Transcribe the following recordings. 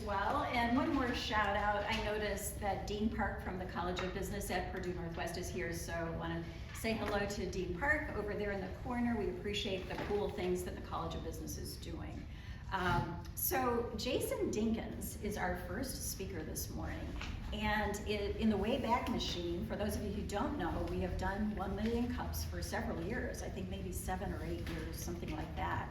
well. And one more shout out, I noticed that Dean Park from the College of Business at Purdue Northwest is here, so I want to say hello to Dean Park over there in the corner. We appreciate the cool things that the College of Business is doing. So Jason Dinkins is our first speaker this morning. And in the Wayback Machine, for those of you who don't know, we have done 1 million cups for several years, I think maybe 7 or 8 years, something like that.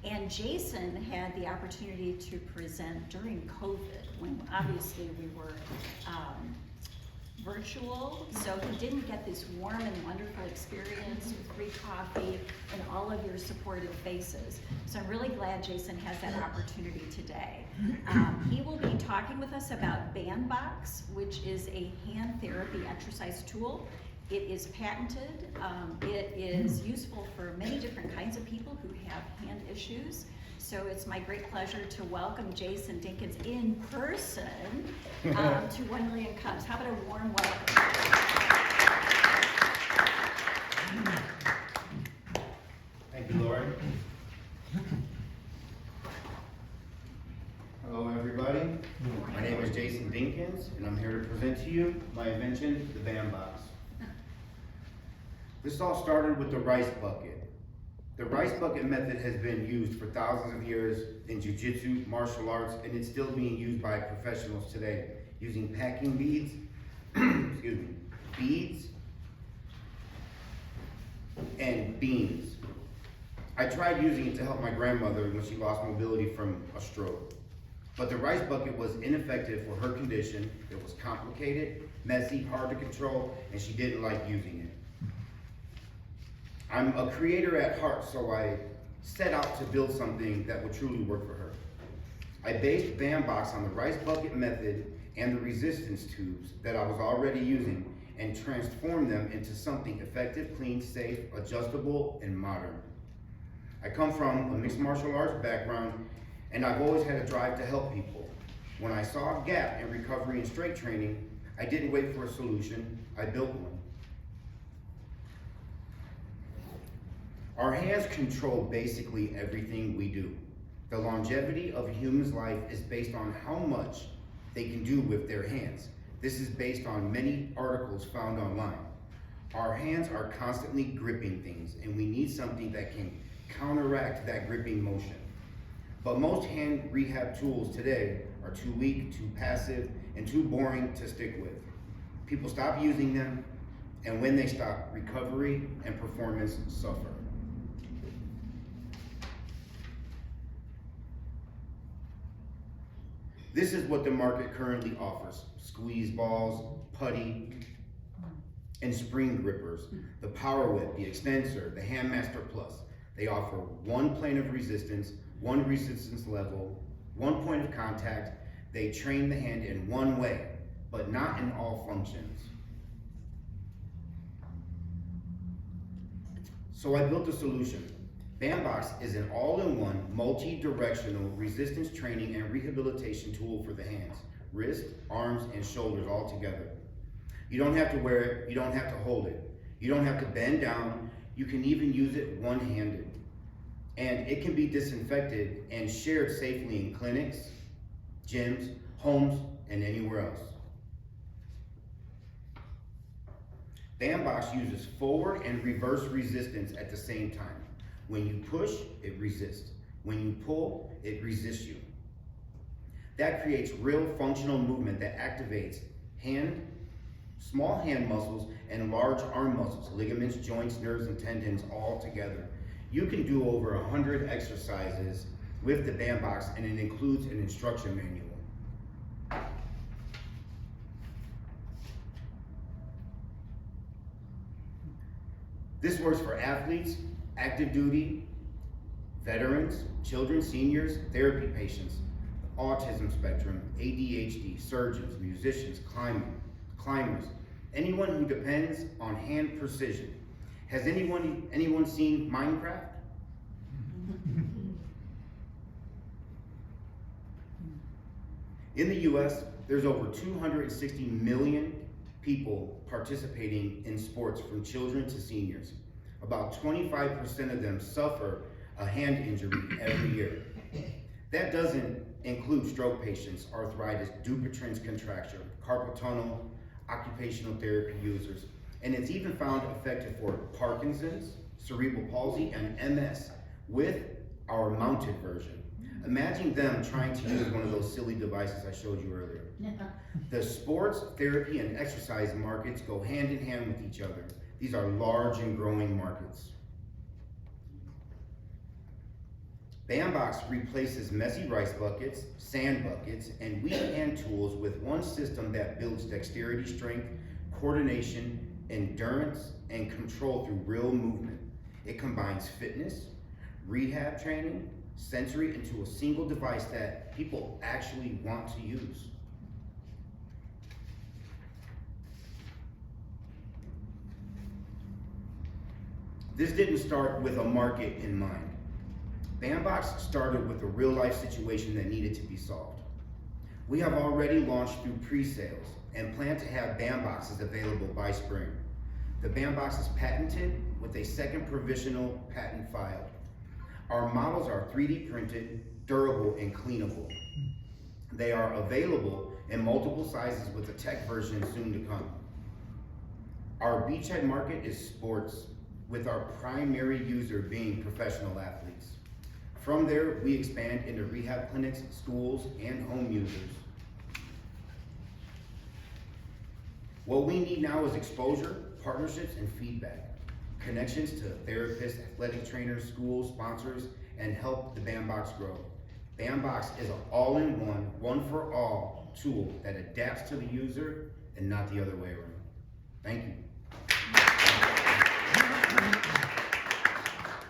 And Jason had the opportunity to present during COVID, when obviously we were virtual, so he didn't get this warm and wonderful experience with free coffee and all of your supportive faces. So I'm really glad Jason has that opportunity today. He will be talking with us about Banbox, which is a hand therapy exercise tool. It is patented. It is useful for many different kinds of people who have hand issues. So it's my great pleasure to welcome Jason Dinkins in person to 1 Million Cups. How about a warm welcome? Thank you, Lori. Hello, everybody. My name is Jason Dinkins, and I'm here to present to you my invention, the Banbox. This all started with the rice bucket. The rice bucket method has been used for thousands of years in jiu-jitsu, martial arts, and it's still being used by professionals today, using packing beads, excuse me, beads, and beans. I tried using it to help my grandmother when she lost mobility from a stroke. But the rice bucket was ineffective for her condition. It was complicated, messy, hard to control, and she didn't like using it. I'm a creator at heart, so I set out to build something that would truly work for her. I based Banbox on the rice bucket method and the resistance tubes that I was already using and transformed them into something effective, clean, safe, adjustable, and modern. I come from a mixed martial arts background, and I've always had a drive to help people. When I saw a gap in recovery and strength training, I didn't wait for a solution, I built one. Our hands control basically everything we do. The longevity of a human's life is based on how much they can do with their hands. This is based on many articles found online. Our hands are constantly gripping things, and we need something that can counteract that gripping motion. But most hand rehab tools today are too weak, too passive, and too boring to stick with. People stop using them, and when they stop, recovery and performance suffer. This is what the market currently offers: squeeze balls, putty, and spring grippers, the Power Whip, the Extensor, the Handmaster Plus. They offer one plane of resistance, one resistance level, one point of contact. They train the hand in one way, but not in all functions. So I built a solution. Banbox is an all-in-one, multi-directional resistance training and rehabilitation tool for the hands, wrists, arms, and shoulders all together. You don't have to wear it, you don't have to hold it, you don't have to bend down, you can even use it one-handed. And it can be disinfected and shared safely in clinics, gyms, homes, and anywhere else. Banbox uses forward and reverse resistance at the same time. When you push, it resists. When you pull, it resists you. That creates real functional movement that activates small hand muscles and large arm muscles, ligaments, joints, nerves, and tendons all together. You can do over 100 exercises with the Banbox, and it includes an instruction manual. This works for athletes, active duty, veterans, children, seniors, therapy patients, autism spectrum, ADHD, surgeons, musicians, climbers, anyone who depends on hand precision. Has anyone seen Minecraft? In the US, there's over 260 million people participating in sports, from children to seniors. About 25% of them suffer a hand injury every year. That doesn't include stroke patients, arthritis, Dupuytren's contracture, carpal tunnel, occupational therapy users, and it's even found effective for Parkinson's, cerebral palsy, and MS with our mounted version. Imagine them trying to use one of those silly devices I showed you earlier. The sports, therapy, and exercise markets go hand in hand with each other. These are large and growing markets. Banbox replaces messy rice buckets, sand buckets, and wheat hand tools with one system that builds dexterity, strength, coordination, endurance, and control through real movement. It combines fitness, rehab training, sensory into a single device that people actually want to use. This didn't start with a market in mind. Banbox started with a real-life situation that needed to be solved. We have already launched through pre-sales and plan to have Banboxes available by spring. The Banbox is patented with a second provisional patent filed. Our models are 3D printed, durable, and cleanable. They are available in multiple sizes with a tech version soon to come. Our beachhead market is sports, with our primary user being professional athletes. From there, we expand into rehab clinics, schools, and home users. What we need now is exposure, partnerships, and feedback. Connections to therapists, athletic trainers, schools, sponsors, and help the Banbox grow. Banbox is an all-in-one, one-for-all tool that adapts to the user and not the other way around. Thank you.